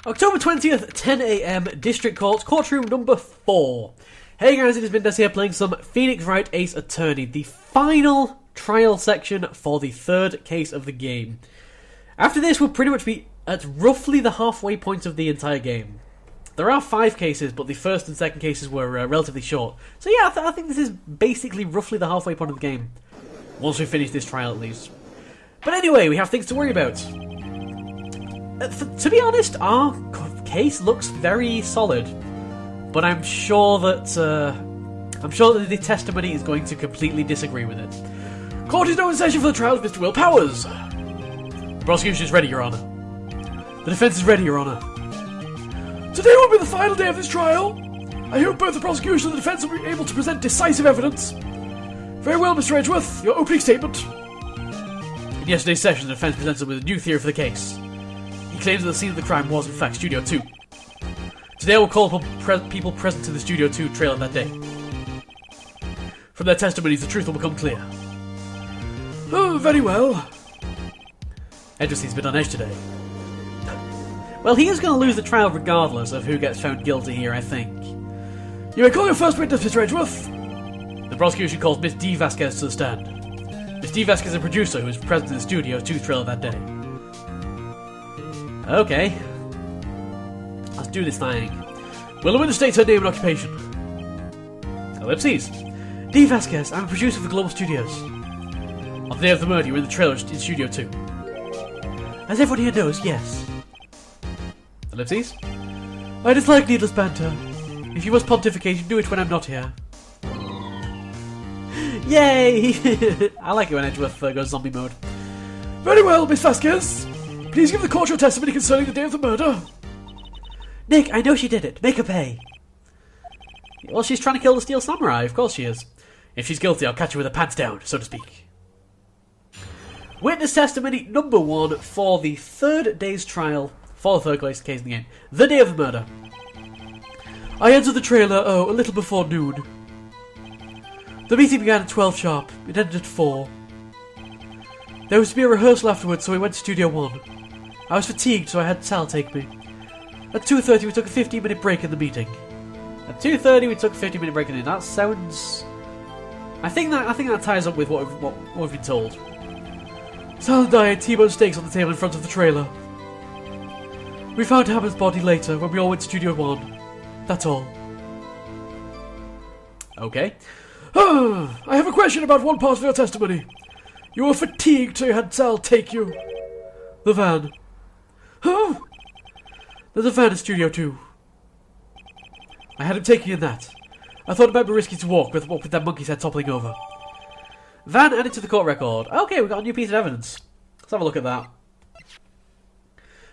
October 20th, 10 AM, District Court, courtroom number 4. Hey guys, it is Mindez here playing some Phoenix Wright Ace Attorney, the final trial section for the third case of the game. After this, we'll pretty much be at roughly the halfway point of the entire game. There are 5 cases, but the first and second cases were relatively short. So yeah, I think this is basically roughly the halfway point of the game. Once we finish this trial at least. But anyway, we have things to worry about. To be honest, our case looks very solid, but I'm sure that the testimony is going to completely disagree with it. Court is now in session for the trial of Mr. Will Powers. The prosecution is ready, Your Honour. The defence is ready, Your Honour. Today will be the final day of this trial. I hope both the prosecution and the defence will be able to present decisive evidence. Very well, Mr. Edgeworth, your opening statement. In yesterday's session, the defence presented with a new theory for the case. He claims that the scene of the crime was, in fact, Studio 2. Today I will call upon people present in the Studio 2 trailer that day. From their testimonies, the truth will become clear. Oh, very well. Edgeworth seems a bit on edge today. Well, he is going to lose the trial regardless of who gets found guilty here, I think. You may call your first witness, Mr. Edgeworth. The prosecution calls Miss D. Vasquez to the stand. Miss D. Vasquez is a producer who was present in the Studio 2 trailer that day. Okay. Let's do this thing. Will the witness state her name and occupation? Ellipses. D. Vasquez, I'm a producer for Global Studios. On the day of the murder, you were in the trailer in Studio 2. As everyone here knows, yes. Ellipses. I dislike needless banter. If you must pontificate, do it when I'm not here. Yay! I like it when Edgeworth goes zombie mode. Very well, Miss Vasquez. Please give the court your testimony concerning the day of the murder. Nick, I know she did it. Make her pay. Well, she's trying to kill the Steel Samurai. Of course she is. If she's guilty, I'll catch her with her pants down, so to speak. Witness testimony number 1 for the third day's trial for the third case in the game. The day of the murder. I entered the trailer, a little before noon. The meeting began at 12 sharp. It ended at 4. There was to be a rehearsal afterwards, so we went to Studio 1. I was fatigued, so I had Sal take me. At 2:30 we took a 15-minute break in the meeting. At 2:30 we took a 15-minute break in it. That sounds... I think that ties up with what we've been told. Sal and I had T-bone steaks on the table in front of the trailer. We found Hammer's body later when we all went to Studio 1. That's all. Okay. I have a question about one part of your testimony. You were fatigued, so you had Sal take you. The van. Huh? There's a van in Studio 2. I had him take you in that. I thought it might be risky to walk with that monkey's head toppling over. Van added to the court record. Okay, we got a new piece of evidence. Let's have a look at that.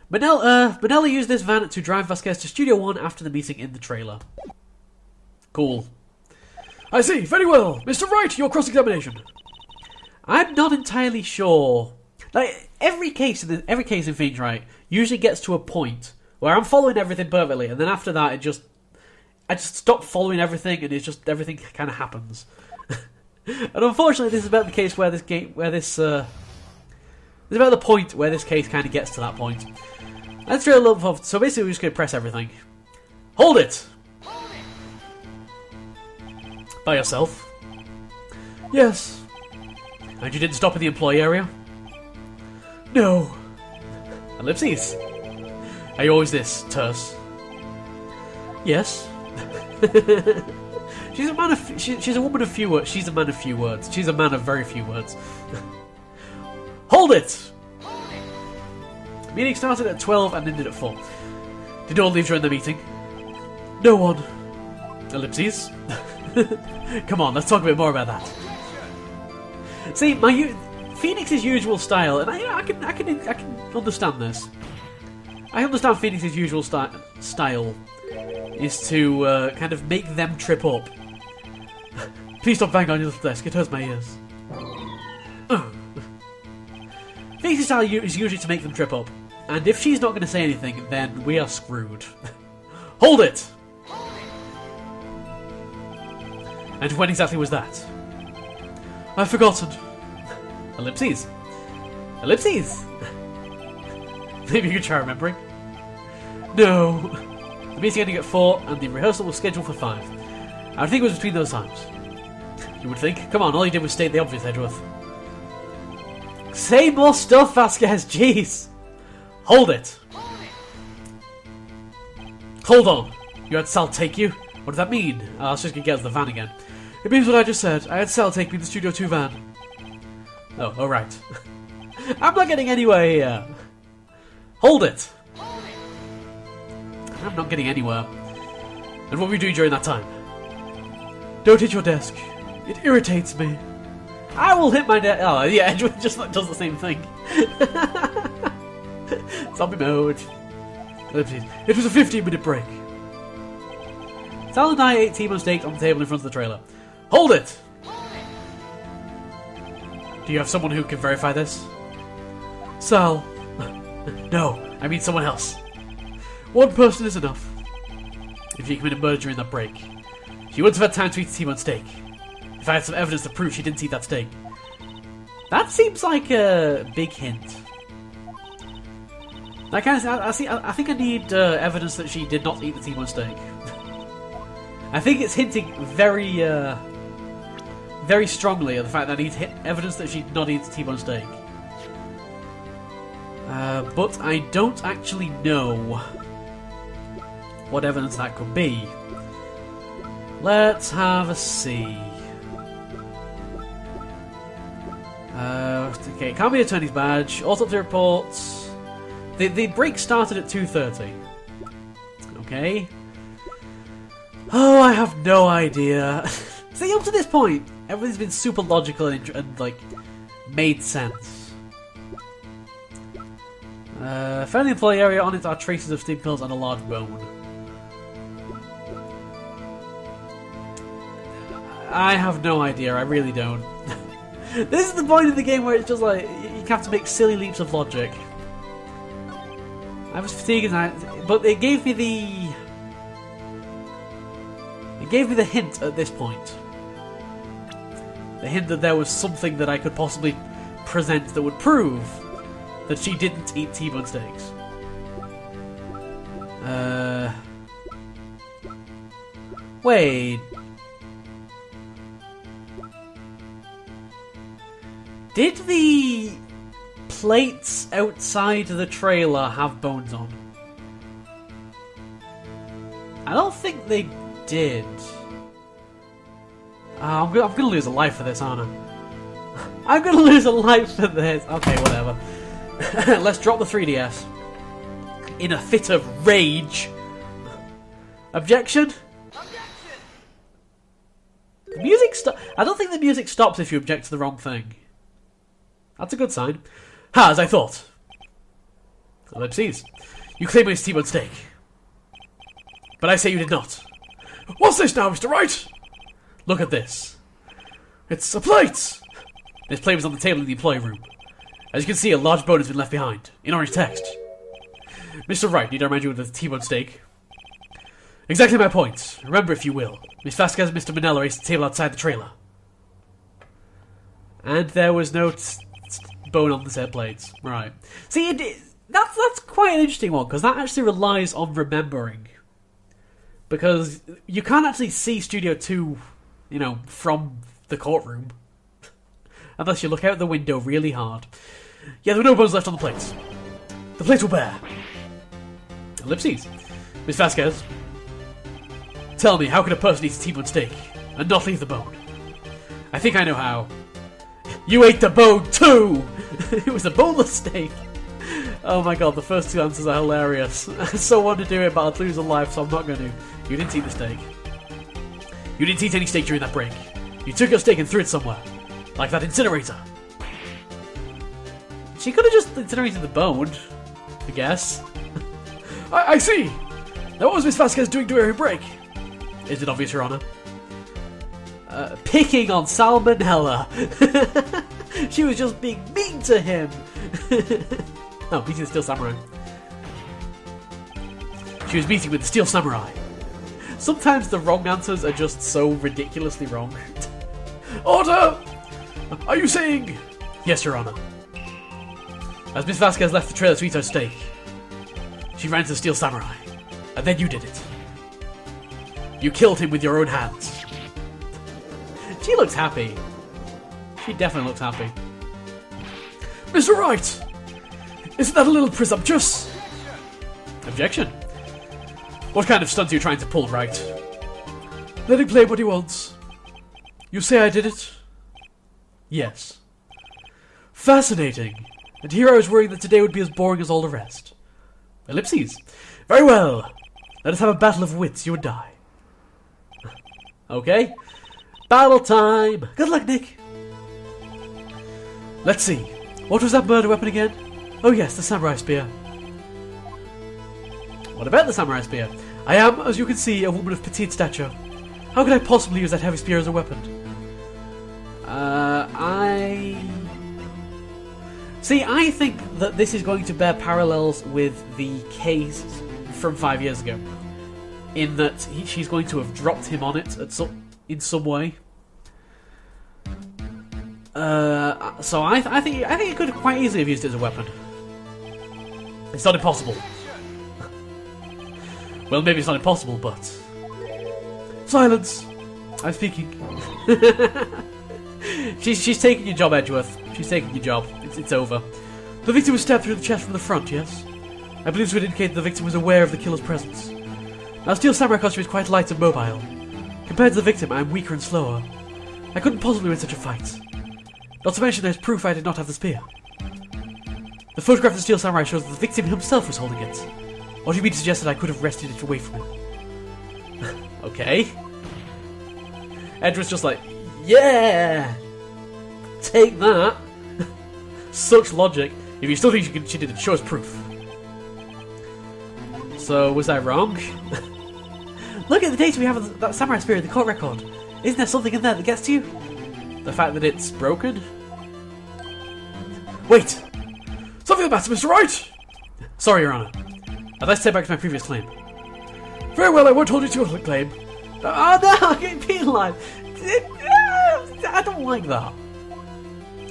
Manella used this van to drive Vasquez to Studio 1 after the meeting in the trailer. Cool. I see. Very well. Mr. Wright, your cross-examination. I'm not entirely sure. Like, every case in Phoenix Wright usually gets to a point where I'm following everything perfectly, and then after that, I just stop following everything, and everything kind of happens. And unfortunately, this is about the case where this is about the point where this case kind of gets to that point. Let's try a little. So basically, we're just going to press everything. Hold it. By yourself. Yes. And you didn't stop in the employee area? No. Ellipses. Are you always this terse? Yes. She's a man of. She's a woman of few words. She's a man of few words. She's a man of very few words. Hold it. Meeting started at 12 and ended at 4. Did no one leave during the meeting? No one. Ellipses. Come on, let's talk a bit more about that. See, Phoenix's usual style, and I can understand this. I understand Phoenix's usual style is to kind of make them trip up. Please stop banging on your little desk, it hurts my ears. Phoenix's style is usually to make them trip up, and if she's not going to say anything, then we are screwed. Hold it! And when exactly was that? I've forgotten. Ellipses. Ellipses! Maybe you can try remembering. No. The meeting ending at 4 and the rehearsal was scheduled for 5. I think it was between those times. You would think. Come on, all you did was state the obvious, Edgeworth. Say more stuff, Vasquez, jeez. Hold it. Hold on. You had Sal take you? What does that mean? I was just going to get out of the van again. It means what I just said. I had Sal take me to the Studio 2 van. Oh, alright. I'm not getting anywhere here. Hold it. I'm not getting anywhere. And what were you doing during that time? Don't hit your desk. It irritates me. I will hit my desk. Oh, yeah, Edgeworth just does the same thing. Zombie mode. It was a 15-minute break. Sal and I ate T-bone steak on the table in front of the trailer. Hold it! Do you have someone who can verify this? Sal. No, I mean someone else. One person is enough. If you committed murder during that break, she wouldn't have had time to eat the T-bone steak. If I had some evidence to prove she didn't eat that steak. That seems like a big hint. I think I need evidence that she did not eat the T-bone steak. I think it's hinting very, very strongly at the fact that I need evidence that she did not eat the T-bone steak. But I don't actually know what evidence that could be. Let's have a see. Okay, can't be attorney's badge. Autopsy reports. The break started at 2:30. Okay. Oh, I have no idea. See, up to this point, everything's been super logical and like, made sense. Found the employee area. On it are traces of steam pills and a large bone. I have no idea, I really don't. This is the point of the game where it's just like, you have to make silly leaps of logic. I was fatigued, but it gave me the... It gave me the hint at this point. The hint that there was something that I could possibly present that would prove that she didn't eat T-bone steaks. Wait. Did the plates outside the trailer have bones on? I don't think they did. I'm gonna lose a life for this, aren't I? I'm gonna lose a life for this. Okay, whatever. Let's drop the 3DS. In a fit of rage. Objection? The music I don't think the music stops if you object to the wrong thing. That's a good sign. Ha, as I thought. Ellipses. You claim it's T-bone steak. But I say you did not. What's this now, Mr. Wright? Look at this. It's a plate! This plate was on the table in the employee room. As you can see, a large bone has been left behind, in orange text. Mr. Wright, need I remind you of the T-bone steak? Exactly my point. Remember, if you will. Miss Vasquez and Mr. Manella raced the table outside the trailer. And there was no bone on the set plates. Right. See, that's quite an interesting one, because that actually relies on remembering. Because you can't actually see Studio 2, you know, from the courtroom. Unless you look out the window really hard. Yeah, there were no bones left on the plates. The plates were bare. Ellipses. Miss Vasquez, tell me, how could a person eat a T-bone steak and not leave the bone? I think I know how. You ate the bone too! It was a boneless steak. Oh my god, the first two answers are hilarious. I so want to do it, but I'd lose a life, so I'm not going to. You didn't eat the steak. You didn't eat any steak during that break. You took your steak and threw it somewhere. Like that incinerator. She could have just incinerated the bone, I guess. I see! Now what was Miss Vasquez doing during her break? Is it obvious, Your Honour? Picking on Salmonella. She was just being mean to him. Oh, meeting the Steel Samurai. She was meeting with the Steel Samurai. Sometimes the wrong answers are just so ridiculously wrong. Order! Are you saying... Yes, Your Honour. As Miss Vasquez left the trailer to eat her steak, She ran to the Steel Samurai. And then you did it. You killed him with your own hands. She looks happy. She definitely looks happy. Mr. Wright! Isn't that a little presumptuous? Objection. What kind of stunt are you trying to pull, Wright? Let him claim what he wants. You say I did it? Yes. Fascinating. And here I was worrying that today would be as boring as all the rest. Ellipses. Very well. Let us have a battle of wits, you and I. Okay. Battle time. Good luck, Nick. Let's see. What was that murder weapon again? Oh yes, the samurai spear. What about the samurai spear? I am, as you can see, a woman of petite stature. How could I possibly use that heavy spear as a weapon? I think that this is going to bear parallels with the case from 5 years ago. In that she's going to have dropped him on it in some way. So I think it could quite easily have used it as a weapon. It's not impossible. Well, maybe it's not impossible, but... Silence! I'm speaking. She's taking your job, Edgeworth. She's taking your job. It's over. The victim was stabbed through the chest from the front, yes? I believe this would indicate that the victim was aware of the killer's presence. Now, Steel Samurai costume is quite light and mobile. Compared to the victim, I am weaker and slower. I couldn't possibly win such a fight. Not to mention there's proof I did not have the spear. The photograph of the Steel Samurai shows that the victim himself was holding it. What do you mean to suggest that I could have wrested it away from him? Okay. Edgeworth's just like, yeah! Take that! Such logic. If you still think she did it, show us proof. So, was I wrong? Look at the data we have on that samurai spear in the court record. Isn't there something in there that gets to you? The fact that it's broken? Wait! Something the matter, Mr. Wright! Sorry, Your Honour. I'd like to take back to my previous claim. Very well, I won't hold you to your claim. Oh no, I'm getting penalised! I don't like that.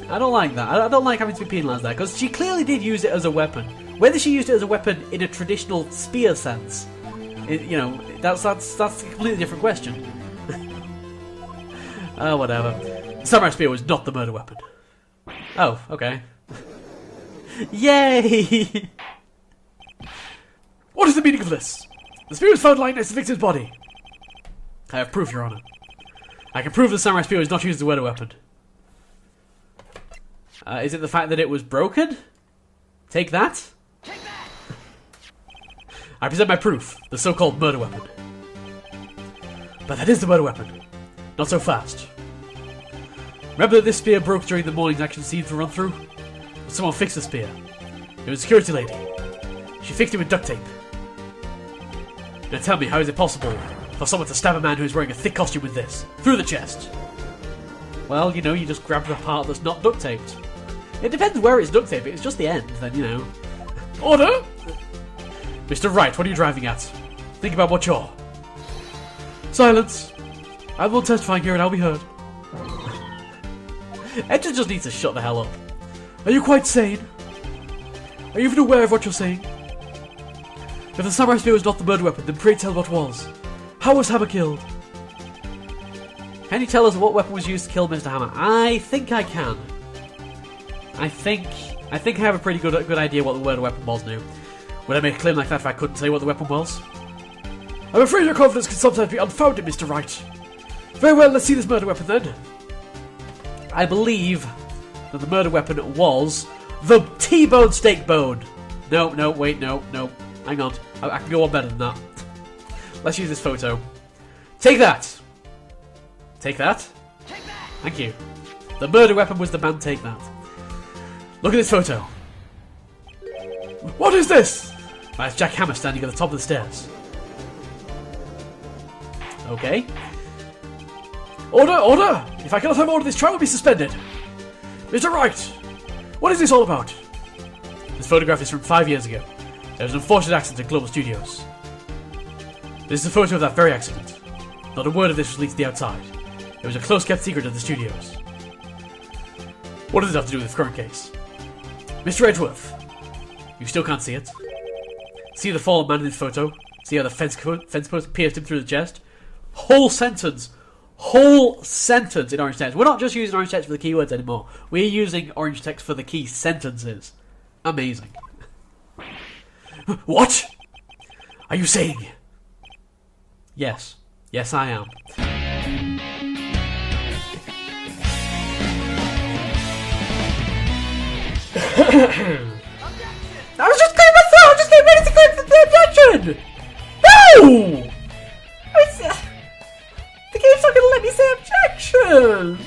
I don't like that. I don't like having to be penalised there, because she clearly did use it as a weapon. Whether she used it as a weapon in a traditional spear sense, that's a completely different question. Oh, whatever. The samurai spear was not the murder weapon. Oh, okay. Yay! What is the meaning of this? The spear was found lying next to the victim's body. I have proof, Your Honour. I can prove the samurai spear was not used as a murder weapon. Is it the fact that it was broken? Take that? Take that! I present my proof, the so-called murder weapon. But that is the murder weapon. Not so fast. Remember that this spear broke during the morning's action scene for run-through? But someone fixed the spear. It was a security lady. She fixed it with duct tape. Now tell me, how is it possible for someone to stab a man who is wearing a thick costume with this? Through the chest? Well, you just grab the part that's not duct taped. It depends where it's duct taped. If it's just the end, then, Order! Mr. Wright, what are you driving at? Think about what you're... Silence! I'm not testifying here and I'll be heard. Edger just needs to shut the hell up. Are you quite sane? Are you even aware of what you're saying? If the samurai spear was not the murder weapon, then pray tell what was. How was Hammer killed? Can you tell us what weapon was used to kill Mr. Hammer? I think I can. I think I have a pretty good idea what the murder weapon was now. Would I make a claim like that if I couldn't say what the weapon was? I'm afraid your confidence can sometimes be unfounded, Mr. Wright. Very well, let's see this murder weapon then. I believe that the murder weapon was the T-bone steak bone. No, wait, no. Hang on. I can go on better than that. Let's use this photo. Take that! Take that? Take that! Thank you. The murder weapon was the man Take That. Look at this photo. What is this? That's Jack Hammer standing at the top of the stairs. Okay. Order! If I cannot have order, this trial will be suspended. Mr. Wright, what is this all about? This photograph is from 5 years ago. There was an unfortunate accident at Global Studios. This is a photo of that very accident. Not a word of this was leaked to the outside. It was a close-kept secret at the studios. What does it have to do with the current case? Mr. Edgeworth, you still can't see it? See the fallen man in his photo? See how the fence post pierced him through the chest? Whole sentence in orange text. We're not just using orange text for the keywords anymore. We're using orange text for the key sentences. Amazing. What? Are you saying? Yes. Yes, I am. I was just clearing my throat! I just getting ready to go for the objection! No! The game's not gonna let me say objection!